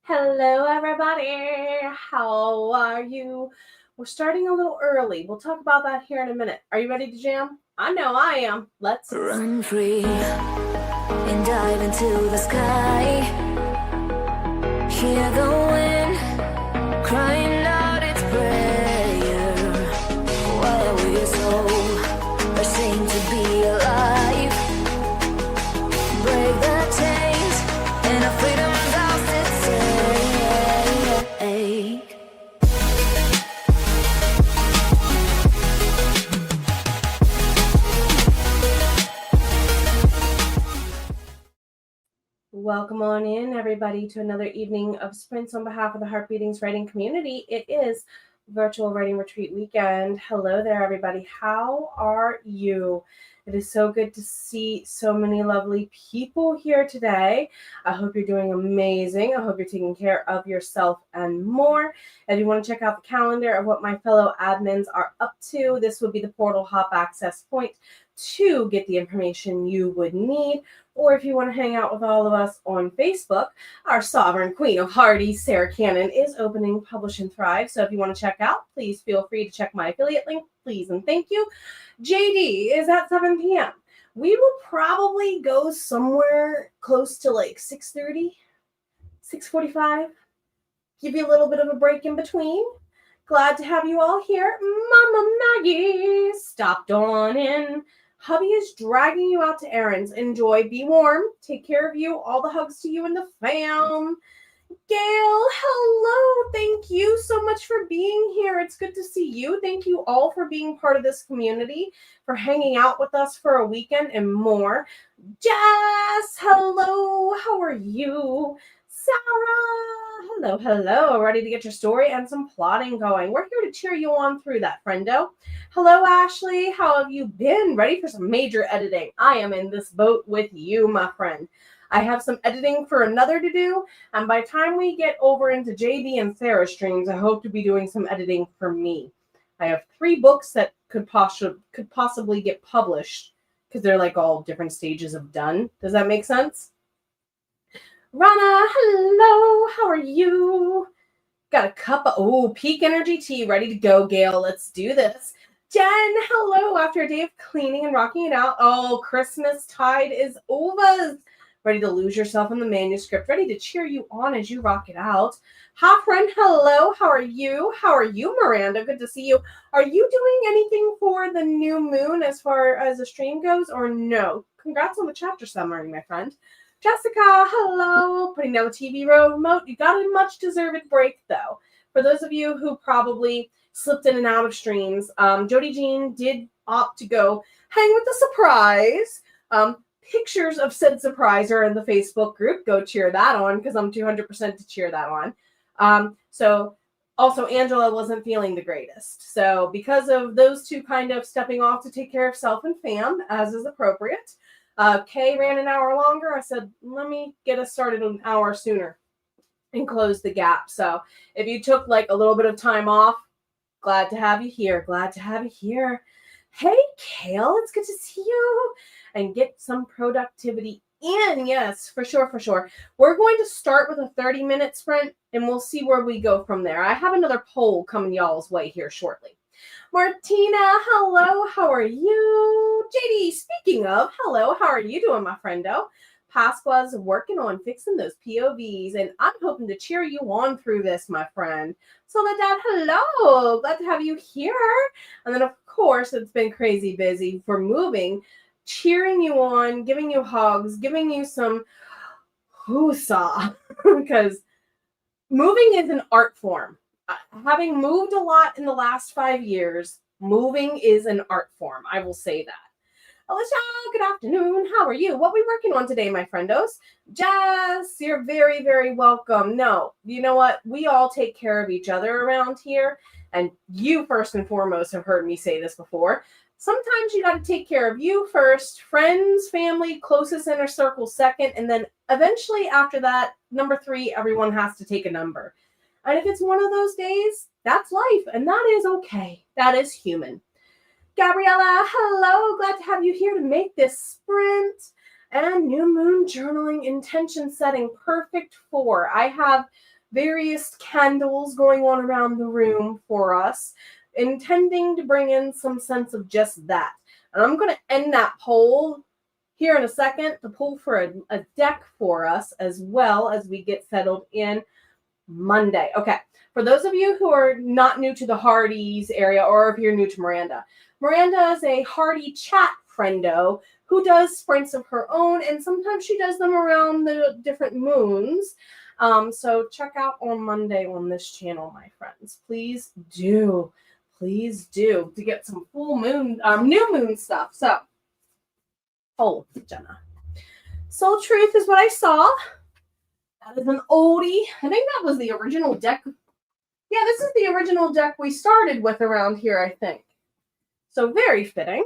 Hello, everybody. How are you? We're starting a little early. We'll talk about that here in a minute. Are you ready to jam? I know I am. Let's run free and dive into the sky. Hear the wind crying out its prayer. Why are we so ashamed to be alive? Break the chains and our freedom's ours to take. welcome on in, everybody, to another evening of sprints on behalf of the HeartBreathings writing community. It is virtual writing retreat weekend. Hello there, everybody. How are you? It is so good to see so many lovely people here today. I hope you're doing amazing. I hope you're taking care of yourself and more. If you want to check out the calendar of what my fellow admins are up to, this would be the portal hop access point to get the information you would need. Or if you want to hang out with all of us on Facebook, our sovereign queen of Hardy, Sarah Cannon, is opening Publish and Thrive. So if you want to check out, please feel free to check my affiliate link, please and thank you. JD is at 7 p.m. We will probably go somewhere close to like 6:30, 6:45. Give you a little bit of a break in between. Glad to have you all here. Mama Maggie stopped on in. Hubby is dragging you out to errands. Enjoy. Be warm. Take care of you. All the hugs to you and the fam. Gail, hello. Thank you so much for being here. It's good to see you. Thank you all for being part of this community, for hanging out with us for a weekend and more. Jess, hello. How are you? Sarah, hello. Ready to get your story and some plotting going. We're here to cheer you on through that, friendo. Hello, Ashley. How have you been? Ready for some major editing? I am in this boat with you, my friend. I have some editing for another to do, and by the time we get over into JD and Sarah's streams, I hope to be doing some editing for me. I have 3 books that could possibly get published because they're like all different stages of done. Does that make sense? Rana, hello. How are you? Got a cup of peak energy tea ready to go, Gail. Let's do this. Jen, hello. After a day of cleaning and rocking it out. Oh, Christmas tide is over. Ready to lose yourself in the manuscript. Ready to cheer you on as you rock it out. Hafren, hello. How are you? How are you, Miranda? Good to see you. Are you doing anything for the new moon as far as the stream goes, or no? Congrats on the chapter summary, my friend. Jessica, hello. Putting down the TV remote. You got a much-deserved break, though. For those of you who probably slipped in and out of streams, Jody Jean did opt to go hang with the surprise. Pictures of said surprise are in the Facebook group. Go cheer that on, because I'm 200% to cheer that on. So also Angela wasn't feeling the greatest. So because of those two kind of stepping off to take care of self and fam, as is appropriate, Kay ran an hour longer. I said, let me get us started an hour sooner and close the gap. So if you took like a little bit of time off, glad to have you here. Glad to have you here. Hey, Kale, it's good to see you. And get some productivity in. Yes, for sure. We're going to start with a 30-minute sprint, and we'll see where we go from there. I have another poll coming y'all's way here shortly. Martina, hello. How are you? JD, speaking of, hello. How are you doing, my friendo? Pasqua's working on fixing those POVs, and I'm hoping to cheer you on through this, my friend. Soledad, hello. Glad to have you here. And then, of course, it's been crazy busy for moving, cheering you on, giving you hugs, giving you some whoosah, because moving is an art form. Having moved a lot in the last 5 years, moving is an art form. I will say that. Alicia, good afternoon. How are you? What are we working on today, my friendos? Jess, you're very, very welcome. No, you know what? We all take care of each other around here. And you, first and foremost, have heard me say this before. Sometimes you got to take care of you first, friends, family, closest inner circle second, and then eventually after that, number 3, everyone has to take a number. And if it's one of those days, that's life, and that is okay. That is human. Gabriella, hello. Glad to have you here to make this sprint and new moon journaling intention setting perfect for. I have various candles going on around the room for us, intending to bring in some sense of just that. And I'm going to end that poll here in a second to pull for a deck for us as well as we get settled in Monday. Okay, for those of you who are not new to the Hardy's area, or if you're new to Miranda, Miranda is a Hardy chat friendo who does sprints of her own, and sometimes she does them around the different moons. So check out on Monday on this channel, my friends. Please do to get some full moon, new moon stuff. So, Jenna. Soul Truth is what I saw. That is an oldie. I think that was the original deck. Yeah, this is the original deck we started with around here, I think. So very fitting.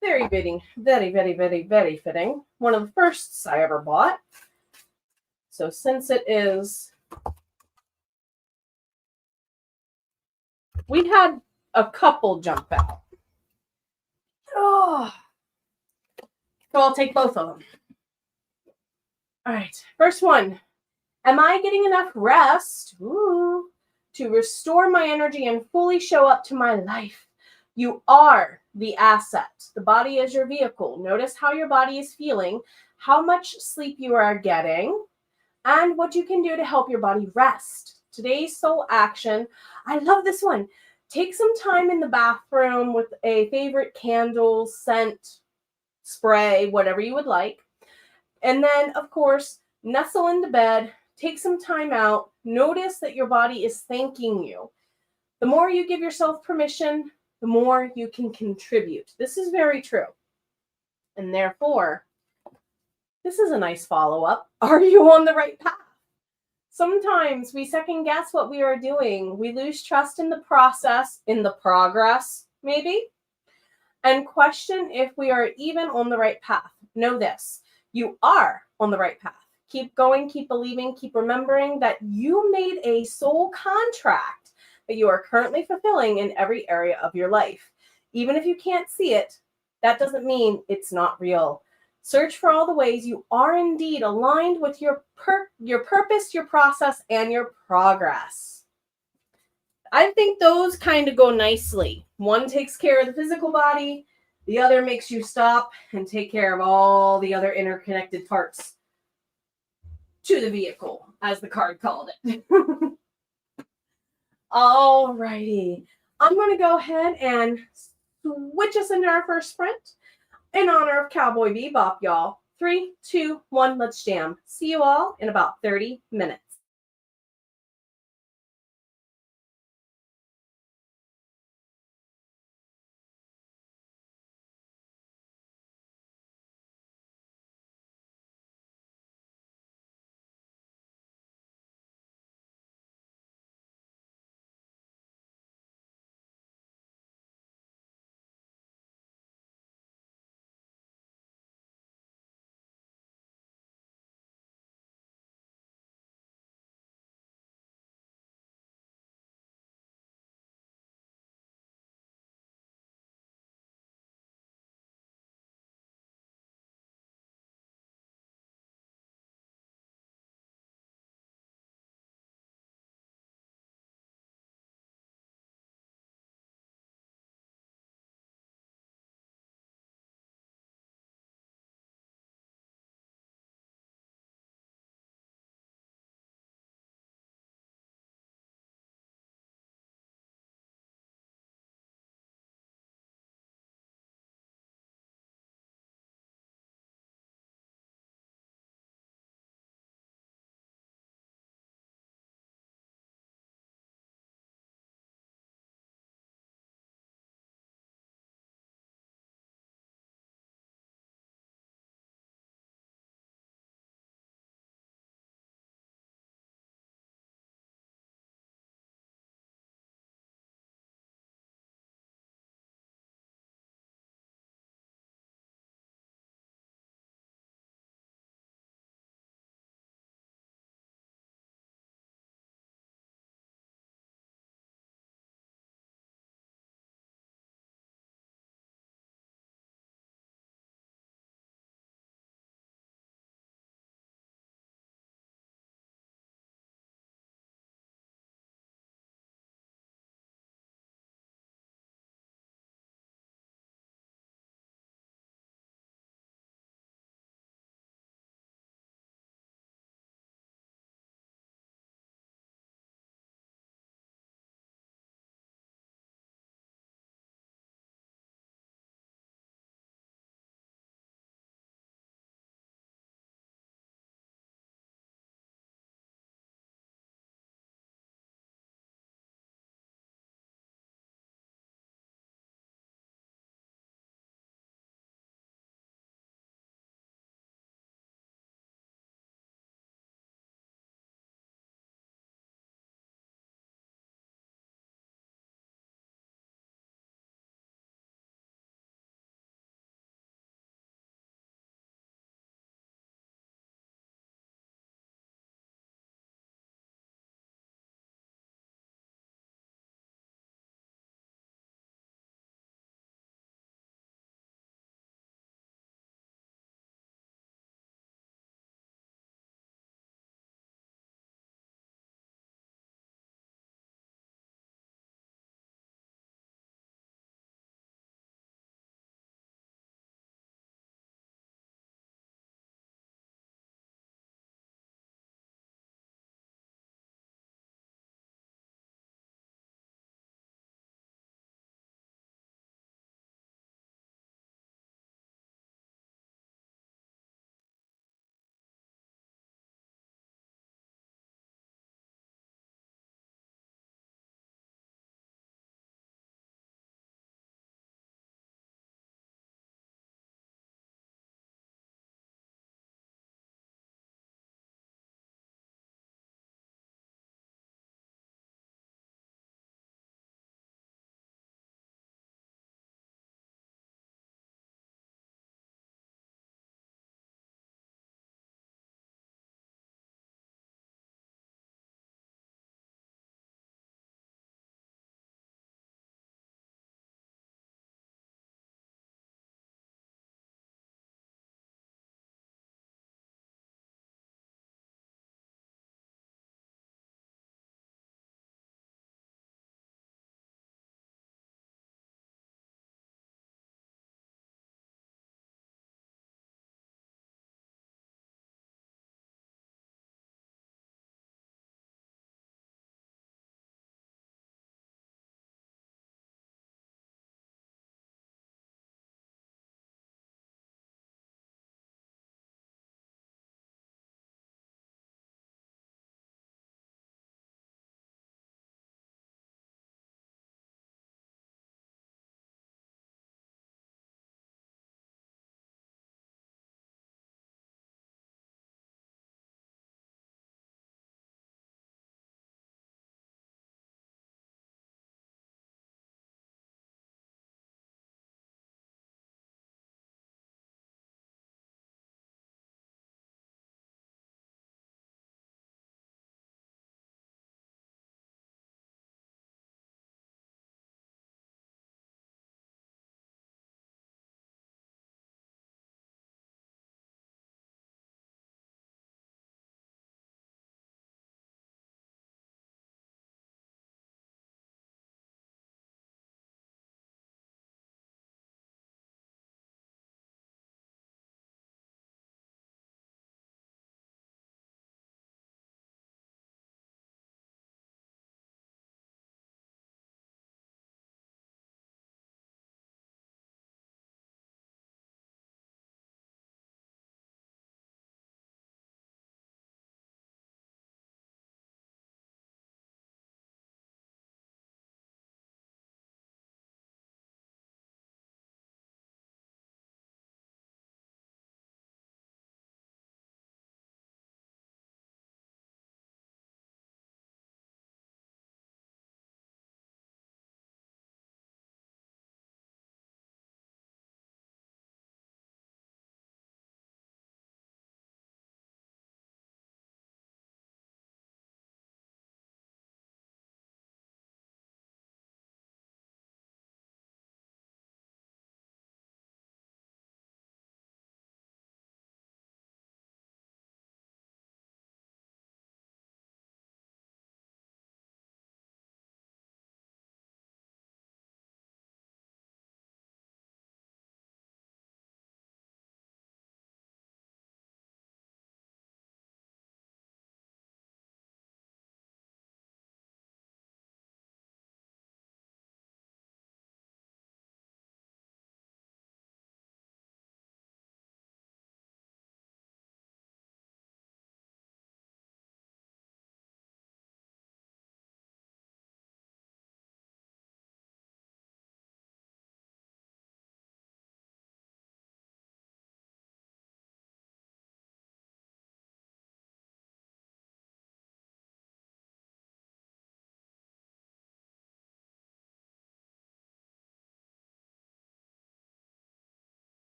Very fitting. Very, very, very, very fitting. One of the firsts I ever bought. So since it is... We had a couple jump out. Oh. So I'll take both of them. All right, first one. Am I getting enough rest to restore my energy and fully show up to my life? You are the asset. The body is your vehicle. Notice how your body is feeling, how much sleep you are getting, and what you can do to help your body rest. Today's soul action. I love this one. Take some time in the bathroom with a favorite candle, scent, spray, whatever you would like. And then, of course, nestle into bed, take some time out, notice that your body is thanking you. The more you give yourself permission, the more you can contribute. This is very true. And therefore, this is a nice follow-up. Are you on the right path? Sometimes we second guess what we are doing. We lose trust in the process, in the progress, maybe, and question if we are even on the right path. Know this. You are on the right path. Keep going, keep believing, keep remembering that you made a soul contract that you are currently fulfilling in every area of your life. Even if you can't see it, that doesn't mean it's not real. Search for all the ways you are indeed aligned with your purpose, your process, and your progress. I think those kind of go nicely. One takes care of the physical body. The other makes you stop and take care of all the other interconnected parts to the vehicle, as the card called it. All righty. I'm going to go ahead and switch us into our first sprint in honor of Cowboy Bebop, y'all. 3, 2, 1, let's jam. See you all in about 30 minutes.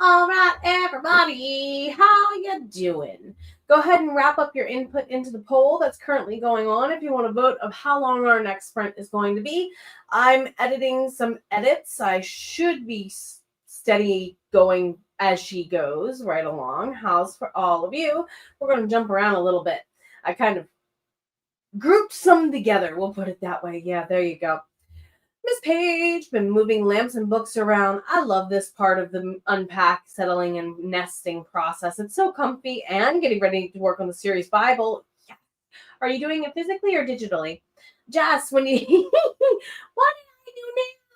All right, everybody, how you doing? Go ahead and wrap up your input into the poll that's currently going on if you want to vote of how long our next sprint is going to be. I'm editing some edits. I should be steady going as she goes right along. How's for all of you? We're going to jump around a little bit. I kind of grouped some together. We'll put it that way. Yeah, there you go. Miss Page, been moving lamps and books around. I love this part of the unpack, settling, and nesting process. It's so comfy and getting ready to work on the series Bible. Yeah. Are you doing it physically or digitally? Jess, when you... What did I do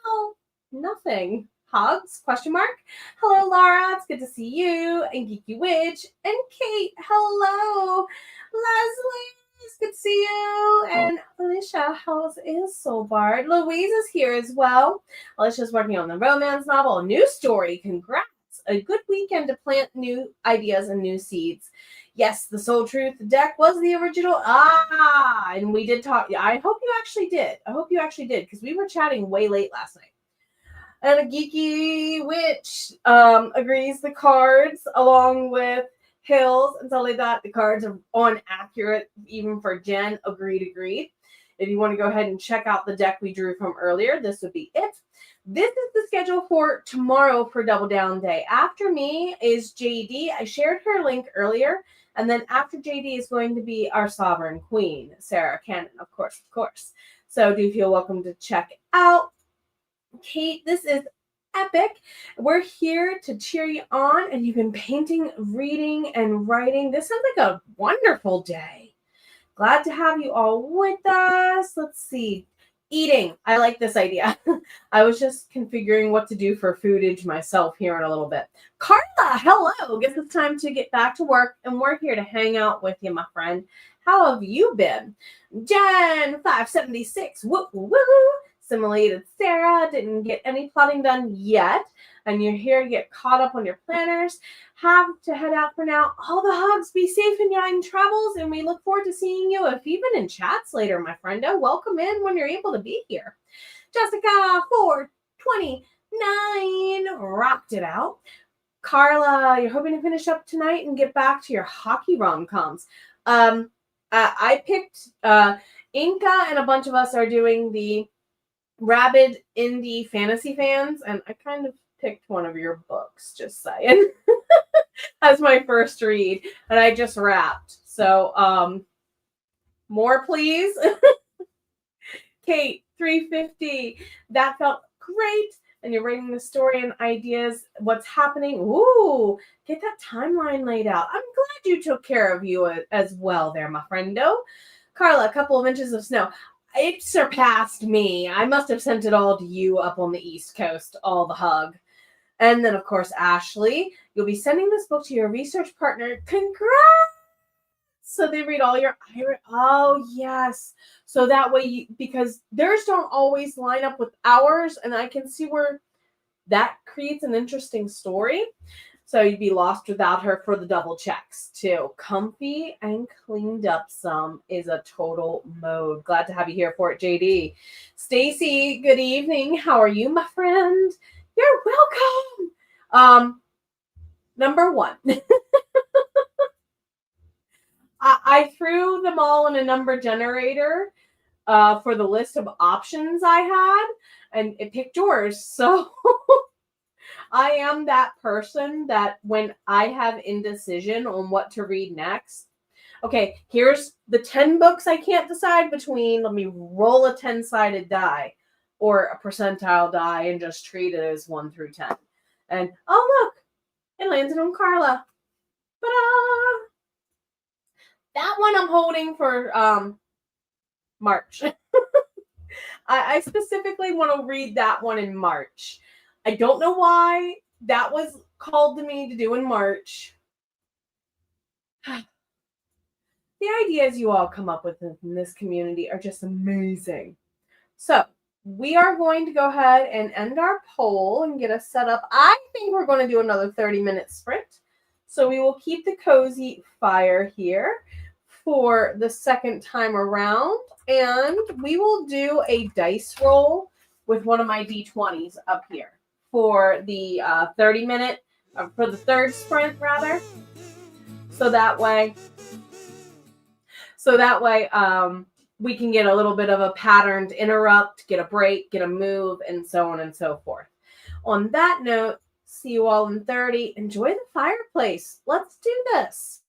now? Nothing. Hugs? Question mark. Hello, Laura. It's good to see you. And Geeky Witch. And Kate. Hello. Leslie. It's good to see you. And Alicia, how's is so bard? Louise is here as well. Alicia's working on the romance novel, a new story. Congrats. A good weekend to plant new ideas and new seeds. Yes, the Soul Truth deck was the original. And we did talk. I hope you actually did. Because we were chatting way late last night. And a Geeky Witch agrees the cards along with Hills and stuff like that. The cards are on accurate, even for Jen. Agreed. If you want to go ahead and check out the deck we drew from earlier, this would be it. This is the schedule for tomorrow for Double Down Day. After me is JD. I shared her link earlier. And then after JD is going to be our Sovereign Queen, Sarah Cannon, of course. So do feel welcome to check out. Kate, this is epic. We're here to cheer you on, and you've been painting, reading, and writing. This sounds like a wonderful day. Glad to have you all with us. Let's see. Eating. I like this idea. I was just configuring what to do for foodage myself here in a little bit. Carla, hello. Guess it's time to get back to work, and we're here to hang out with you, my friend. How have you been? Jen, 576. Woo, woo, woo. Simulated Sarah, didn't get any plotting done yet, and you're here to get caught up on your planners. Have to head out for now. All the hugs, be safe in your travels, and we look forward to seeing you, if even in chats later, my friendo. Welcome in when you're able to be here. Jessica, 429, rocked it out. Carla, you're hoping to finish up tonight and get back to your hockey rom-coms. I picked Inca, and a bunch of us are doing the rabid indie fantasy fans, and I kind of picked one of your books, just saying, as my first read, and I just wrapped. So, more please. Kate, 350. That felt great. And you're writing the story and ideas, what's happening. Ooh, get that timeline laid out. I'm glad you took care of you as well there, my friendo. Carla, a couple of inches of snow. It surpassed me. I must have sent it all to you up on the East Coast, all the hug. And then, of course, Ashley, you'll be sending this book to your research partner. Congrats! So they read all your... Oh, yes. So that way, because theirs don't always line up with ours, and I can see where that creates an interesting story. So you'd be lost without her for the double checks, too. Comfy and cleaned up some is a total mode. Glad to have you here for it, JD. Stacy, good evening. How are you, my friend? You're welcome. Number one. I threw them all in a number generator for the list of options I had, and it picked yours. So... I am that person that when I have indecision on what to read next, okay, here's the 10 books I can't decide between. Let me roll a 10-sided die or a percentile die and just treat it as 1 through 10. And, oh, look, it landed on Carla. Ta-da! That one I'm holding for March. I specifically want to read that one in March. I don't know why that was called to me to do in March. The ideas you all come up with in this community are just amazing. So we are going to go ahead and end our poll and get us set up. I think we're going to do another 30-minute sprint. So we will keep the cozy fire here for the second time around. And we will do a dice roll with one of my D20s up here for the 30-minute, for the third sprint, rather. So that way, we can get a little bit of a patterned interrupt, get a break, get a move, and so on and so forth. On that note, see you all in 30. Enjoy the fireplace. Let's do this.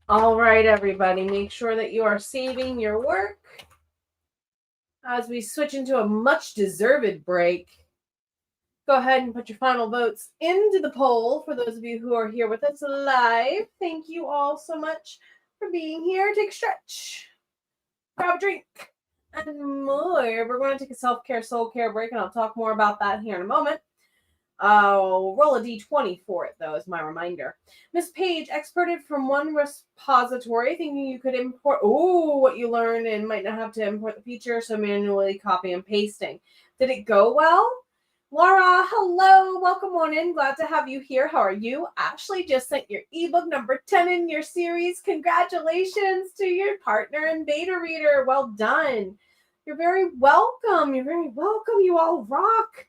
All right, everybody, make sure that you are saving your work as we switch into a much deserved break. Go ahead and put your final votes into the poll for those of you who are here with us live. Thank you all so much for being here. Take a stretch, grab a drink, and more. We're going to take a self-care, soul care break, and I'll talk more about that here in a moment. I'll roll a d20 for it, though, as my reminder. Miss Page exported from one repository, thinking you could import what you learned and might not have to import the feature, so manually copy and pasting. Did it go well? Laura, hello, welcome on in. Glad to have you here. How are you? Ashley just sent your ebook number 10 in your series. Congratulations to your partner and beta reader. Well done. You're very welcome. You're very welcome. You all rock.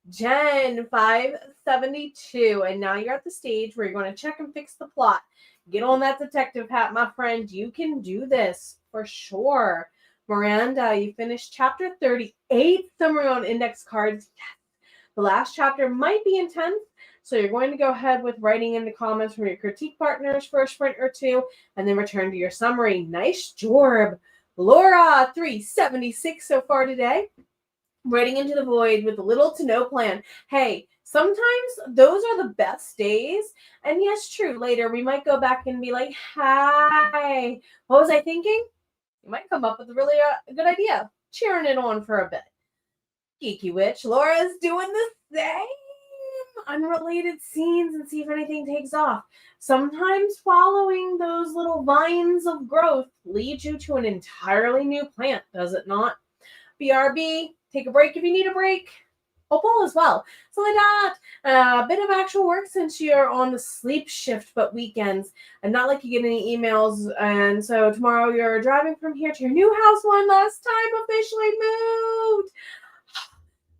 Jen, 572. And now you're at the stage where you're going to check and fix the plot. Get on that detective hat, my friend. You can do this for sure. Miranda, you finished chapter 38, summary on index cards. Yes. The last chapter might be intense, so you're going to go ahead with writing in the comments from your critique partners for a sprint or two, and then return to your summary. Nice job. Laura, 376 so far today. Writing into the void with little to no plan. Hey, sometimes those are the best days. And yes, true, later we might go back and be like, hi, what was I thinking? You might come up with a really good idea. Cheering it on for a bit. Geeky Witch, Laura's doing the same. Unrelated scenes and see if anything takes off. Sometimes following those little vines of growth leads you to an entirely new plant, does it not? BRB, take a break if you need a break. Opal as well. So like that, a bit of actual work since you're on the sleep shift, but weekends, and not like you get any emails. And so tomorrow you're driving from here to your new house one last time, officially moved.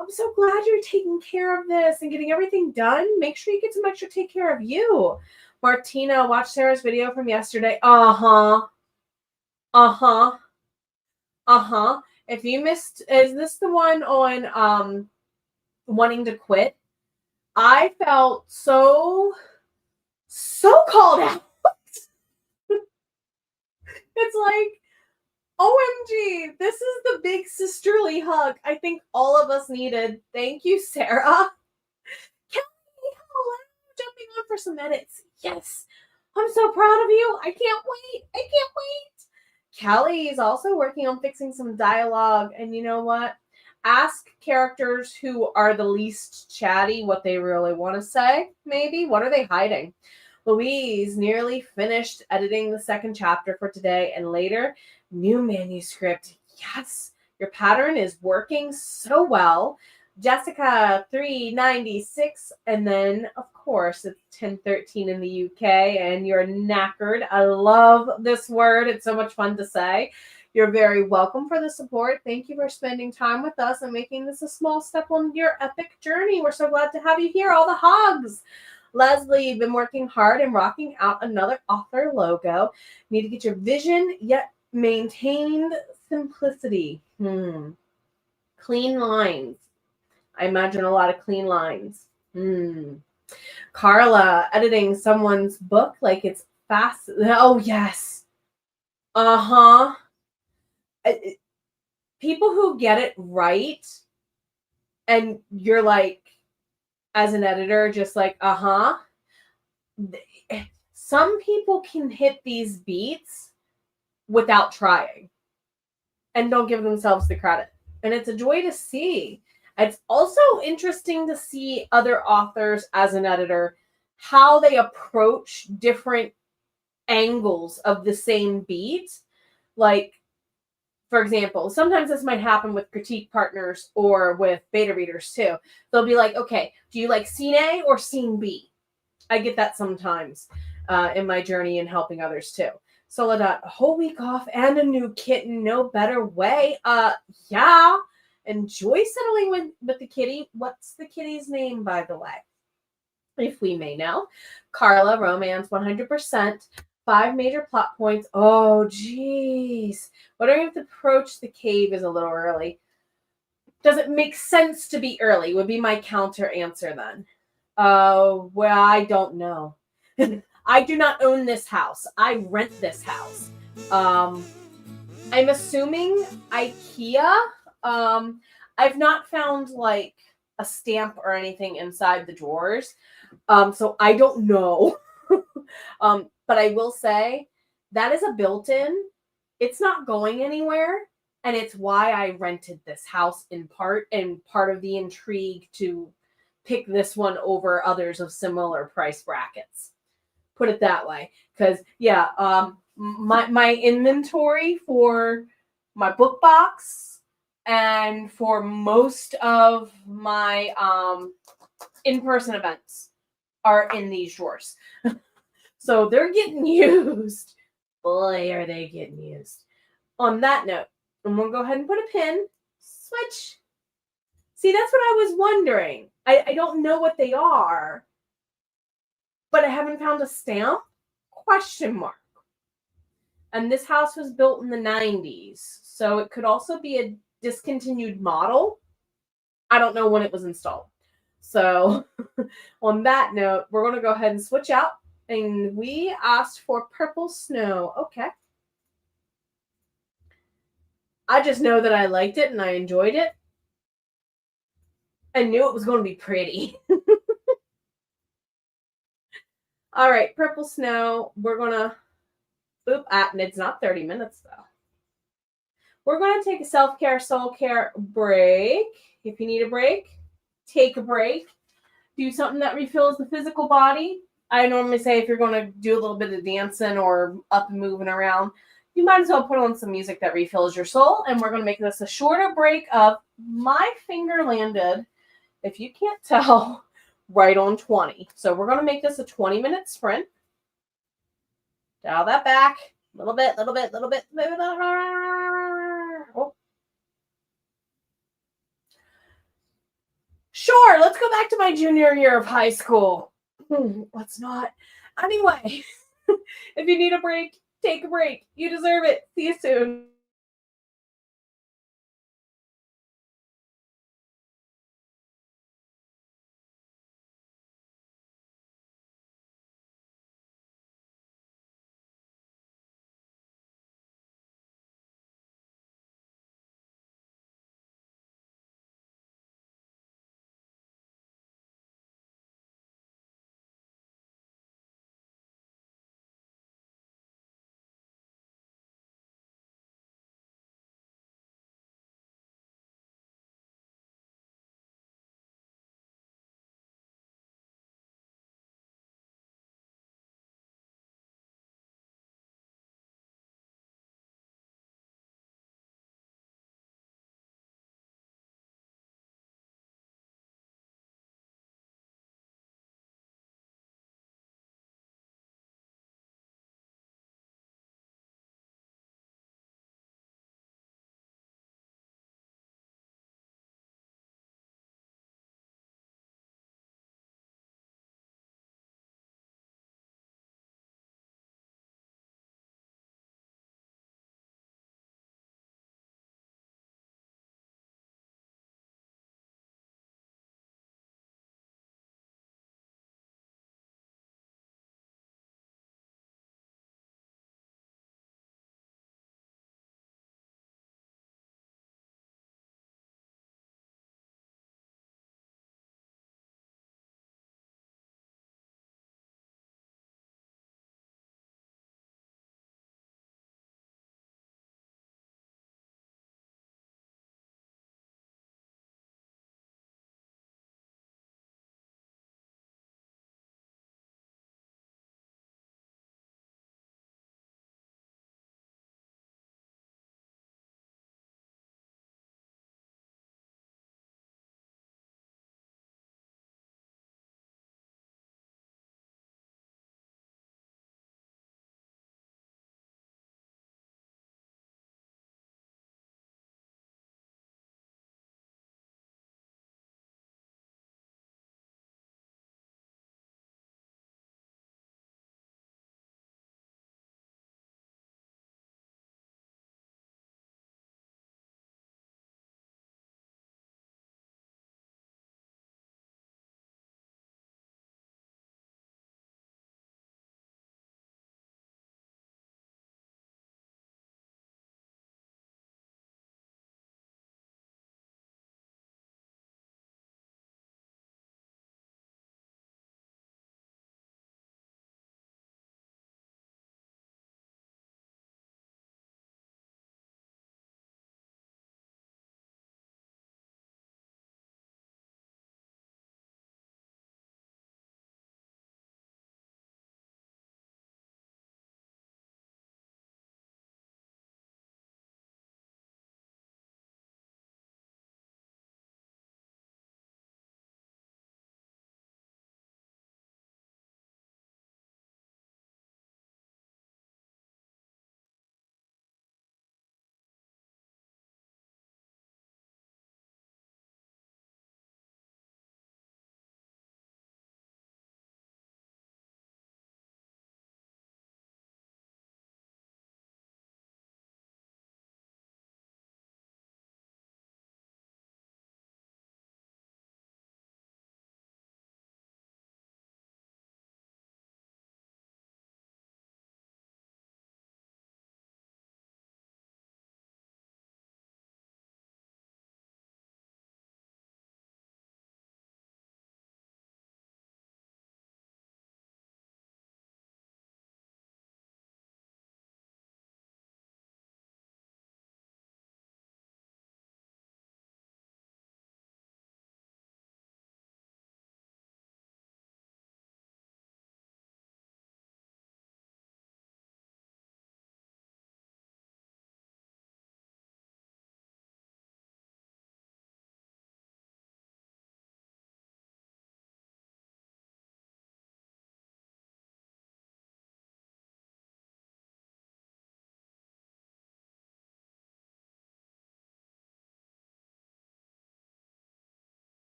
I'm so glad you're taking care of this and getting everything done. Make sure you get some extra take care of you. Martina, watch Sarah's video from yesterday. If you missed, is this the one on wanting to quit? I felt so called out. It's like, OMG, this is the big sisterly hug I think all of us needed. Thank you, Sarah. Kelly, hello, jumping on for some edits. Yes, I'm so proud of you. I can't wait. Kelly is also working on fixing some dialogue. And you know what? Ask characters who are the least chatty what they really want to say, maybe. What are they hiding? Louise nearly finished editing the second chapter for today, and later, new manuscript. Yes, your pattern is working so well. Jessica, 396, and then, of course, it's 1013 in the UK, and you're knackered. I love this word. It's so much fun to say. You're very welcome for the support. Thank you for spending time with us and making this a small step on your epic journey. We're so glad to have you here. All the hugs. Leslie, you've been working hard and rocking out another author logo. Need to get your vision, yet maintained simplicity. Clean lines. I imagine a lot of clean lines. Carla, editing someone's book like it's fast. Oh, yes. People who get it right, and you're like, as an editor, just like, some people can hit these beats without trying and don't give themselves the credit. And it's a joy to see. It's also interesting to see other authors as an editor, how they approach different angles of the same beat. Like, for example, sometimes this might happen with critique partners or with beta readers too. They'll be like, okay, do you like scene A or scene B? I get that sometimes in my journey in helping others too. Soledad, a whole week off and a new kitten, no better way. Yeah. Enjoy settling with the kitty. What's the kitty's name, by the way? If we may know. Carla, romance, 100%. 5 major plot points. Oh, geez. Wondering if the approach to the cave is a little early. Does it make sense to be early? Would be my counter answer then. Well, I don't know. I do not own this house. I rent this house. I'm assuming IKEA. I've not found like a stamp or anything inside the drawers. So I don't know. But I will say that is a built-in. It's not going anywhere. And it's why I rented this house in part, and part of the intrigue to pick this one over others of similar price brackets. Put it that way. Because, yeah, my inventory for my book box and for most of my in-person events are in these drawers. So they're getting used. Boy, are they getting used. On that note, I'm going to go ahead and put a pin. Switch. See, that's what I was wondering. I don't know what they are, but I haven't found a stamp? Question mark. And this house was built in the 90s, so it could also be a discontinued model. I don't know when it was installed. So on that note, we're going to go ahead and switch out. And we asked for purple snow. Okay. I just know that I liked it and I enjoyed it. I knew it was going to be pretty. All right, purple snow. We're going to boop at, and it's not 30 minutes though. We're going to take a self-care, soul care break. If you need a break, take a break. Do something that refills the physical body. I normally say if you're going to do a little bit of dancing or up and moving around, you might as well put on some music that refills your soul. And we're going to make this a shorter break of my finger landed, if you can't tell, right on 20. So we're going to make this a 20-minute sprint. Dial that back. Little bit. Oh. Sure, let's go back to my junior year of high school. Let's not. Anyway, if you need a break, take a break. You deserve it. See you soon.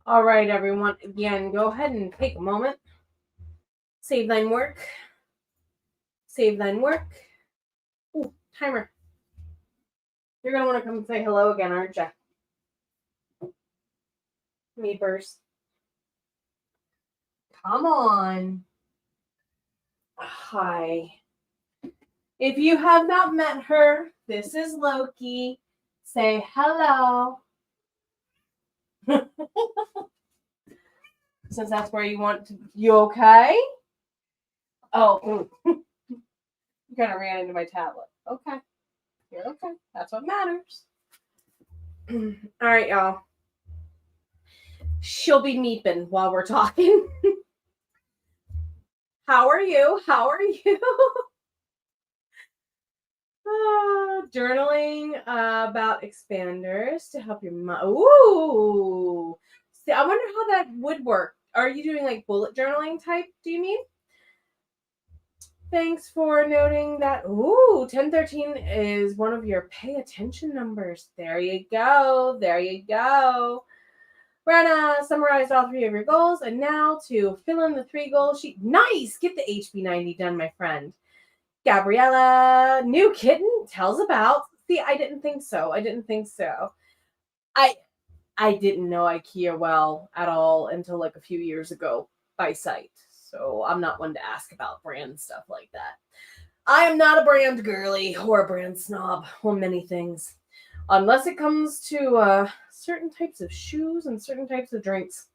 All right, everyone. Again, go ahead and take a moment. Save thine work. Save thine work. Ooh, timer. You're going to want to come and say hello again, aren't you? Meepers. Come on. Hi. If you have not met her, this is Loki. Say hello. Since that's where you want to. You okay? Oh. You kind of ran into my tablet. Okay. You're okay. That's what matters. All right, y'all. She'll be meeping while we're talking. How are you? How are you? Journaling about expanders to help your mind. Ooh. See, I wonder how that would work. Are you doing like bullet journaling type, do you mean? Thanks for noting that. Ooh, 1013 is one of your pay attention numbers. There you go. There you go. Brenna summarized all 3 of your goals, and now to fill in the 3 goal sheet. Nice! Get the HB90 done, my friend. Gabriella, new kitten, tells about. See, I didn't think so. I didn't know IKEA well at all until like a few years ago by sight. So I'm not one to ask about brand stuff like that. I am not a brand girly or a brand snob or many things. Unless it comes to certain types of shoes and certain types of drinks.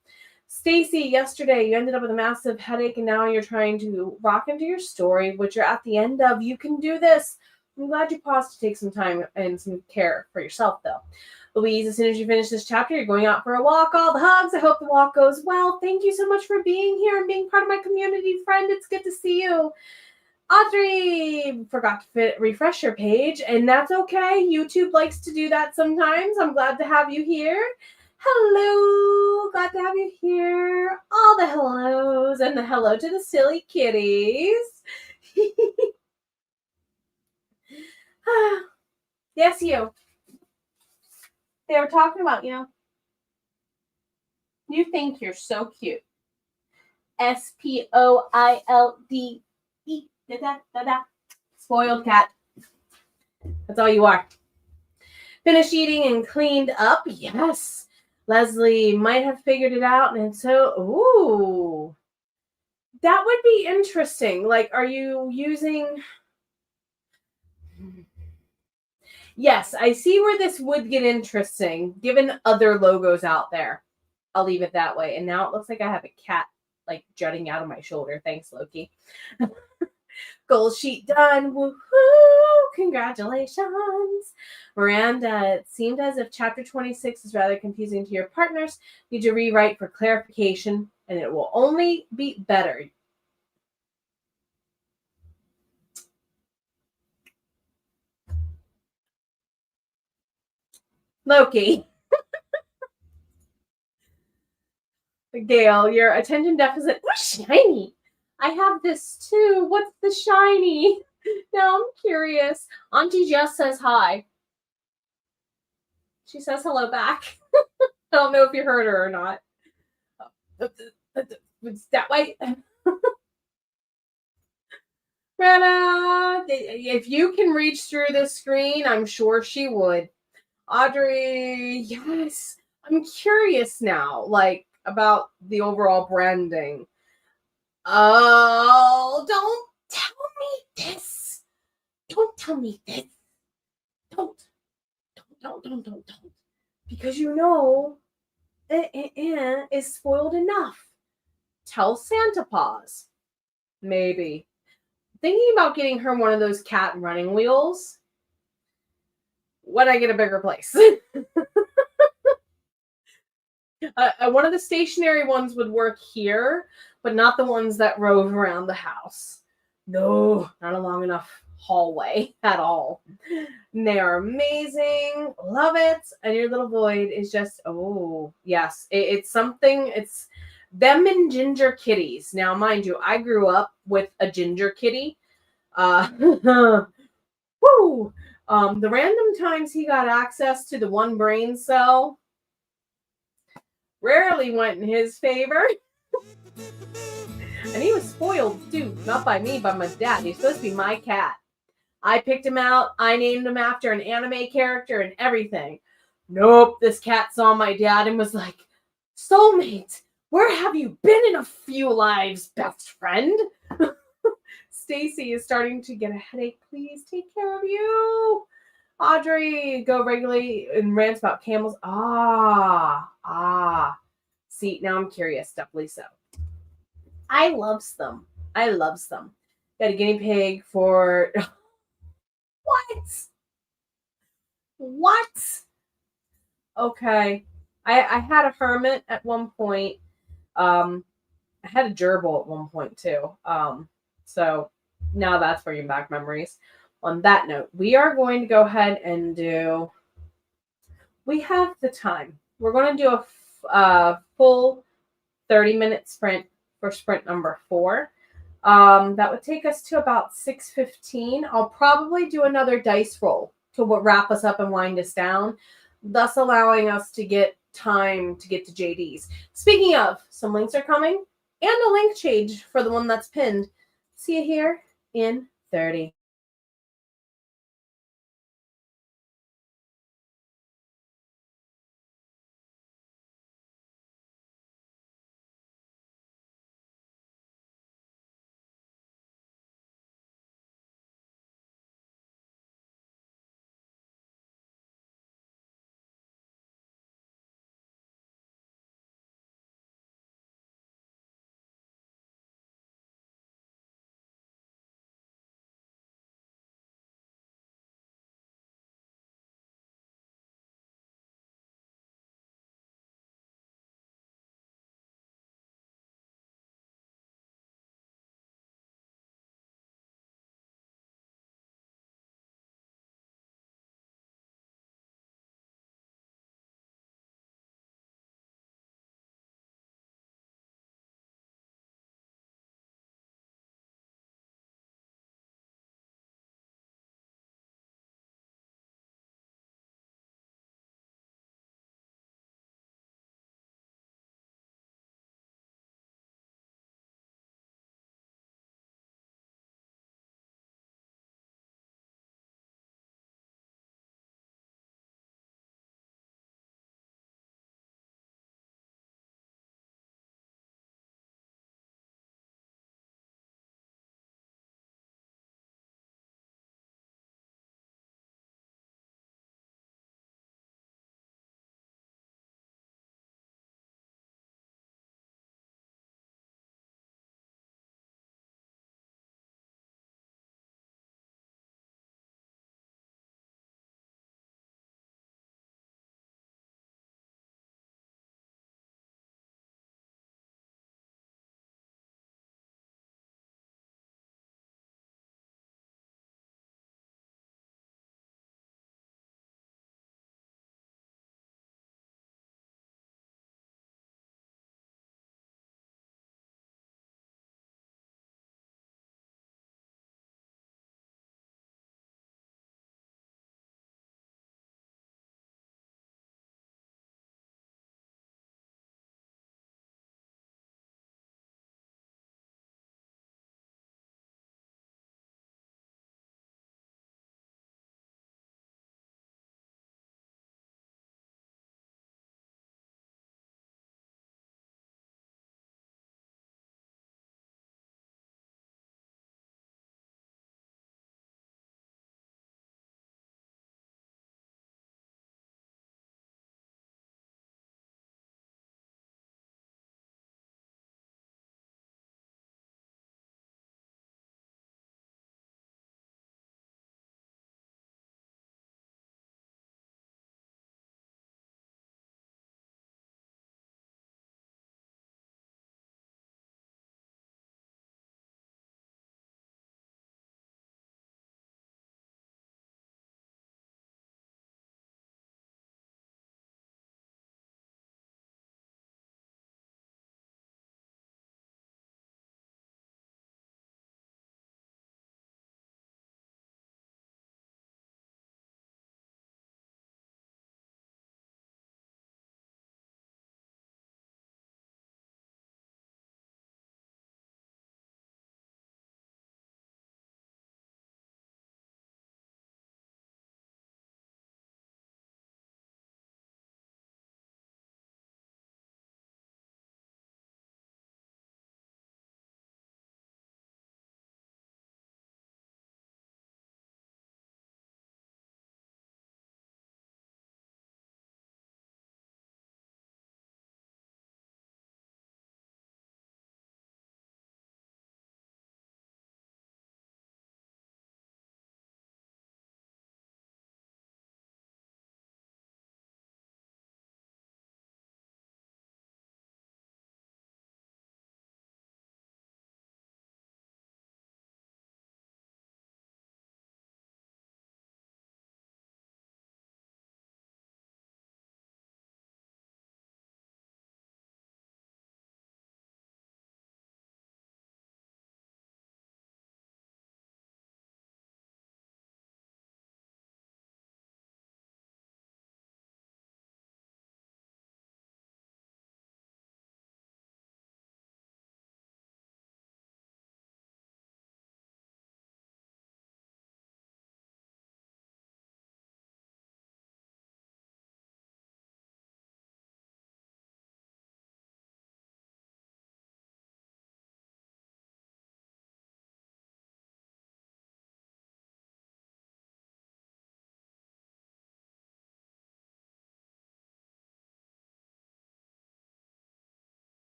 Stacy, yesterday you ended up with a massive headache and now you're trying to rock into your story, which you're at the end of. You can do this. I'm glad you paused to take some time and some care for yourself, though. Louise, as soon as you finish this chapter, you're going out for a walk. All the hugs. I hope the walk goes well. Thank you so much for being here and being part of my community, friend. It's good to see you. Audrey forgot to refresh your page, and that's okay. YouTube likes to do that sometimes. I'm glad to have you here. Hello. Glad to have you here. All the hellos and the hello to the silly kitties. Yes, you. They were talking about you. You think you're so cute. SPOILDE. Da-da-da-da. Spoiled cat. That's all you are. Finished eating and cleaned up. Yes. Leslie might have figured it out. And so, ooh. That would be interesting. Like, are you using... Yes, I see where this would get interesting, given other logos out there. I'll leave it that way. And now it looks like I have a cat, like, jutting out of my shoulder. Thanks, Loki. Goal sheet done. Woohoo! Congratulations. Miranda, it seemed as if chapter 26 is rather confusing to your partners. Need to rewrite for clarification, and it will only be better. Loki. Gail, your attention deficit. Oh, shiny. I have this too. What's the shiny? Now I'm curious. Auntie Jess says hi. She says hello back. I don't know if you heard her or not. It's that way. Rena, if you can reach through the screen, I'm sure she would. Audrey, yes. I'm curious now, like, about the overall branding. Oh, don't tell me this. Don't tell me this. Don't. Because you know, is spoiled enough. Tell Santa Paws. Maybe. Thinking about getting her one of those cat running wheels when I get a bigger place. One of the stationary ones would work here, but not the ones that rove around the house. No, not a long enough hallway at all. And they are amazing. Love it. And your little void is just, oh, yes. It's something, it's them and ginger kitties. Now, mind you, I grew up with a ginger kitty. Woo! The random times he got access to the one brain cell rarely went in his favor. And he was spoiled too, not by me, by my dad. He's supposed to be my cat. I picked him out. I named him after an anime character and everything. Nope, this cat saw my dad and was like, soulmate, where have you been in a few lives, best friend? Stacy is starting to get a headache. Please take care of you. Audrey, go regularly and rants about camels. See, now I'm curious. Definitely so. I loves them. I loves them. Got a guinea pig for... What? What? Okay. I had a hermit at one point. I had a gerbil at one point too. So now that's bringing back memories. On that note, we are going to go ahead and do... We have the time. We're going to do a full 30-minute sprint for sprint number 4. That would take us to about 6:15. I'll probably do another dice roll to wrap us up and wind us down, thus allowing us to get time to get to JD's. Speaking of, some links are coming and a link change for the one that's pinned. See you here in 30.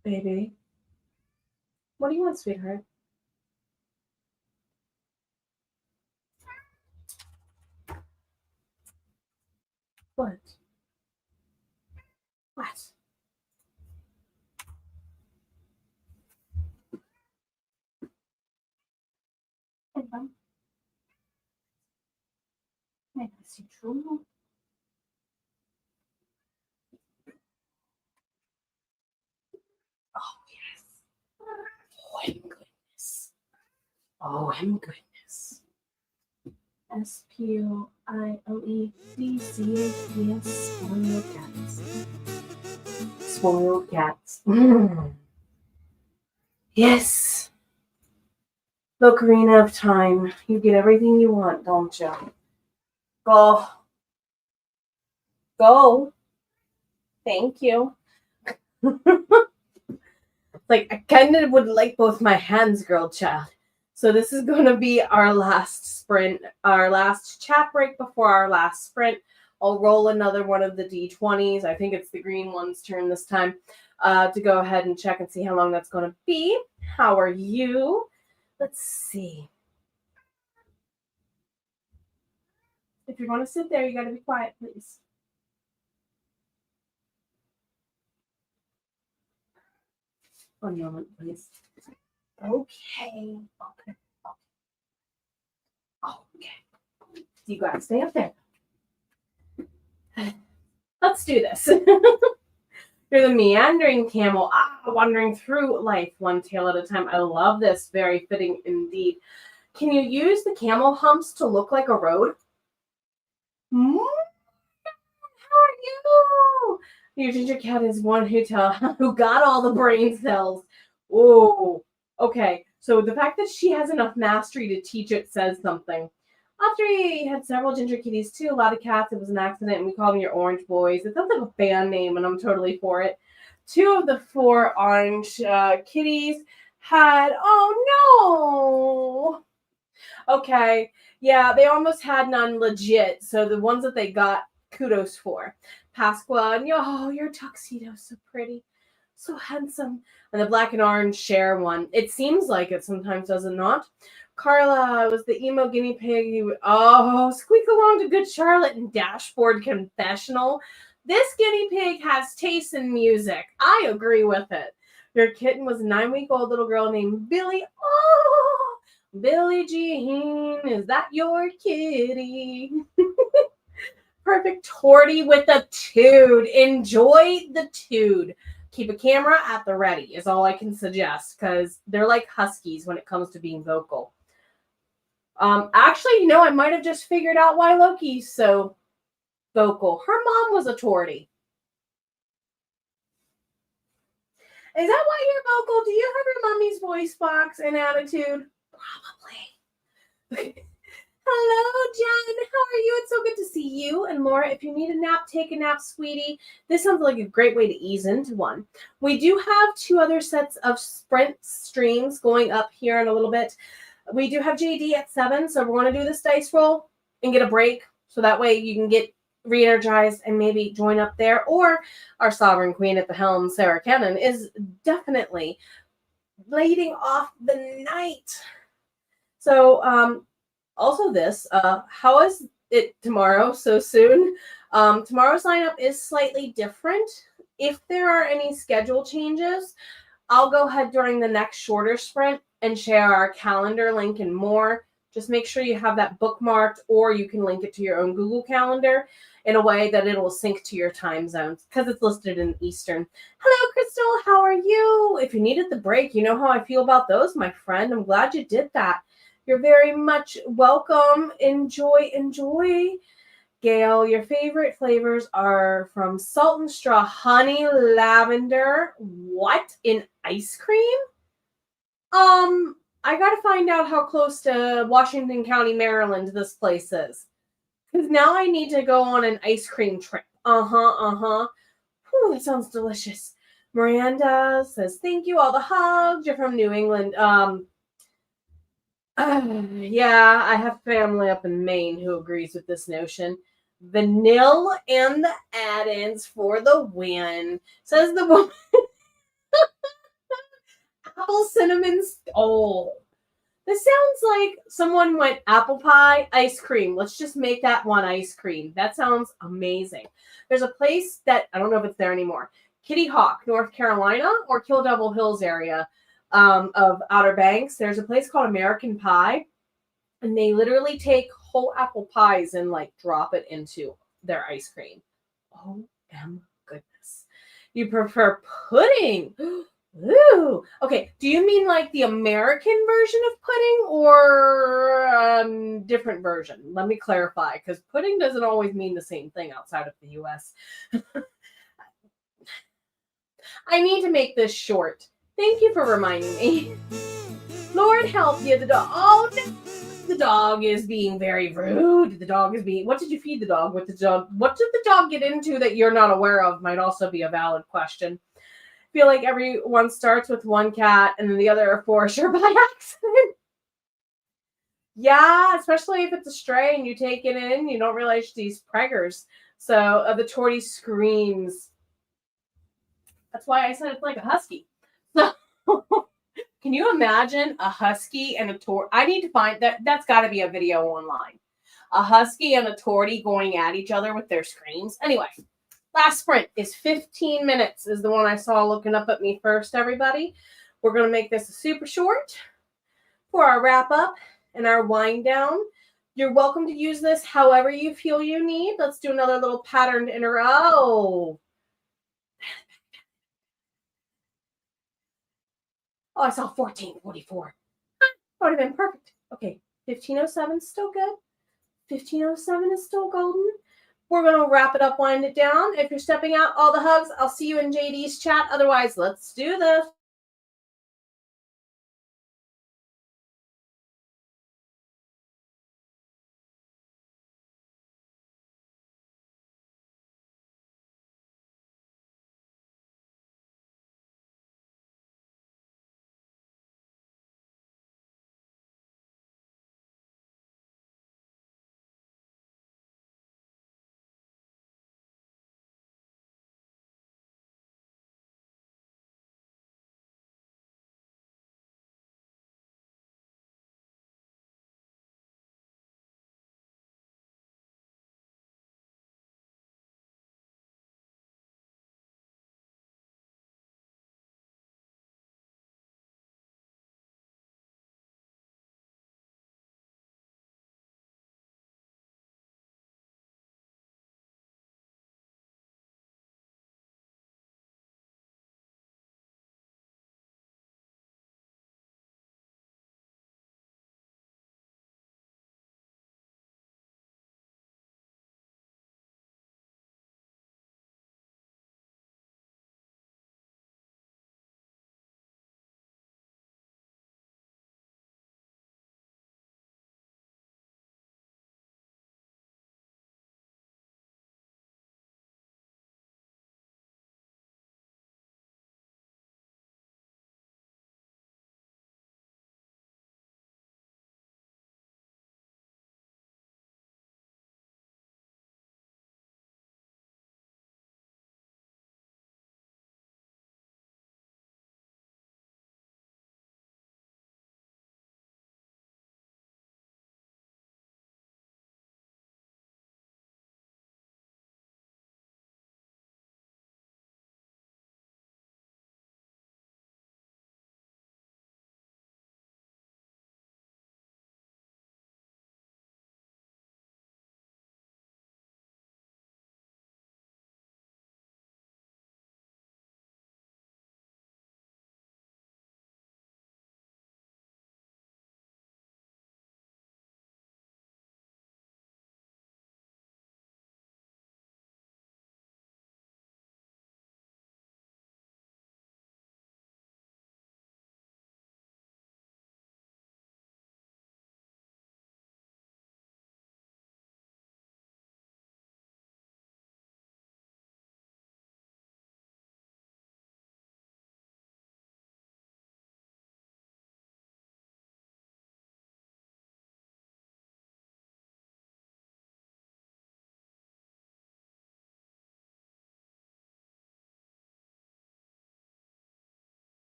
Baby. What do you want, sweetheart? What? What? Hey, bum. Hey, that's you true. Oh, yes. Oh, my goodness. Oh, my goodness. SPOILEDCATS. Spoiled cats. Spoiled cats. Yes. The Ocarina of Time. You get everything you want, don't you? Go. Go. Thank you. Like, I kind of would like both my hands, girl child. So this is going to be our last sprint, our last chat break before our last sprint. I'll roll another one of the D20s. I think it's the green one's turn this time to go ahead and check and see how long that's going to be. How are you? Let's see. If you're going to sit there, you got to be quiet, please. One moment, please. Okay. Okay. You guys stay up there. Let's do this. You're the meandering camel, wandering through life one tail at a time. I love this. Very fitting indeed. Can you use the camel humps to look like a road? How are you? Your ginger cat is one who got all the brain cells. Oh, okay. So the fact that she has enough mastery to teach it says something. After he had several ginger kitties too, a lot of cats. It was an accident, and we called them your orange boys. It sounds like a band name, and I'm totally for it. 2 of the 4 orange kitties had, oh no. Okay, yeah, they almost had none legit. So the ones that they got, kudos for. Pasqua, and your tuxedo's so pretty, so handsome. And the black and orange share one. It seems like it sometimes, does it not? Carla was the emo guinea pig. Squeak along to Good Charlotte and Dashboard Confessional. This guinea pig has taste in music. I agree with it. Your kitten was a 9-week-old little girl named Billy. Oh, Billie Jean, is that your kitty? Perfect tortie with a tood. Enjoy the tood. Keep a camera at the ready is all I can suggest, because they're like huskies when it comes to being vocal. Actually, I might have just figured out why Loki's so vocal. Her mom was a tortie. Is that why you're vocal? Do you have your mommy's voice box and attitude? Probably. Hello, Jen. How are you? It's so good to see you. And Laura, if you need a nap, take a nap, sweetie. This sounds like a great way to ease into one. We do have 2 other sets of sprint streams going up here in a little bit. We do have JD at 7, so we're going to do this dice roll and get a break, so that way you can get re-energized and maybe join up there. Or our sovereign queen at the helm, Sarah Cannon, is definitely leading off the night. So, also this, how is it tomorrow so soon? Tomorrow's lineup is slightly different. If there are any schedule changes, I'll go ahead during the next shorter sprint and share our calendar link and more. Just make sure you have that bookmarked, or you can link it to your own Google Calendar in a way that it will sync to your time zones, because it's listed in Eastern. Hello, Crystal. How are you? If you needed the break, you know how I feel about those, my friend. I'm glad you did that. You're very much welcome. Enjoy. Gail, your favorite flavors are from salt and straw, honey, lavender. What? In ice cream? I gotta find out how close to Washington County, Maryland this place is. Because now I need to go on an ice cream trip. Whew, that sounds delicious. Miranda says, thank you, all the hugs. You're from New England. Yeah, I have family up in Maine who agrees with this notion. Vanilla and the add-ins for the win, says the woman. cinnamon. Oh, this sounds like someone went apple pie, ice cream. Let's just make that one ice cream. That sounds amazing. There's a place that, I don't know if it's there anymore, Kitty Hawk, North Carolina, or Kill Devil Hills area of Outer Banks. There's a place called American Pie, and they literally take whole apple pies and like drop it into their ice cream. Oh, goodness. You prefer pudding? Ooh. Okay. Do you mean like the American version of pudding or different version? Let me clarify, because pudding doesn't always mean the same thing outside of the US. I need to make this short. Thank you for reminding me. Lord help you, the dog. Oh, no. The dog is being very rude. The dog is being. What did you feed the dog? What did the dog get into that you're not aware of? Might also be a valid question. I feel like everyone starts with one cat and then the other are four sure by accident. Yeah, especially if it's a stray and you take it in, you don't realize these preggers. So the tortie screams. That's why I said it's like a husky. So can you imagine a husky and a tortie? I need to find that. That's got to be a video online. A husky and a tortie going at each other with their screams. Anyway, last sprint is 15 minutes is the one I saw looking up at me first, everybody. We're going to make this super short for our wrap up and our wind down. You're welcome to use this however you feel you need. Let's do another little patterned in a row. Oh, I saw 1444. That would have been perfect. Okay, 1507 is still good. 1507 is still golden. We're going to wrap it up, wind it down. If you're stepping out, all the hugs. I'll see you in JD's chat. Otherwise, let's do this.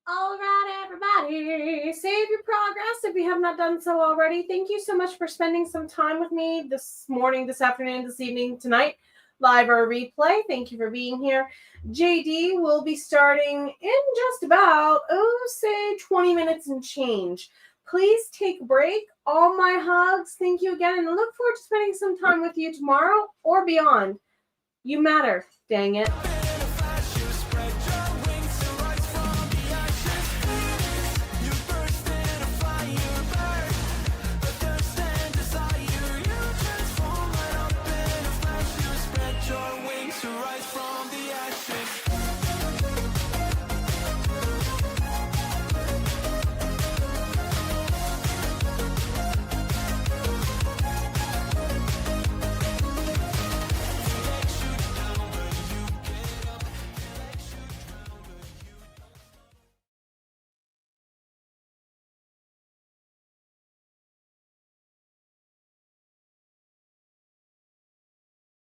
All right, everybody, save your progress if you have not done so already. Thank you so much for spending some time with me this morning, this afternoon, this evening, tonight, live or replay. Thank you for being here. JD will be starting in just about, say 20 minutes and change. Please take a break. All my hugs. Thank you again, and I look forward to spending some time with you tomorrow or beyond. You matter, dang it.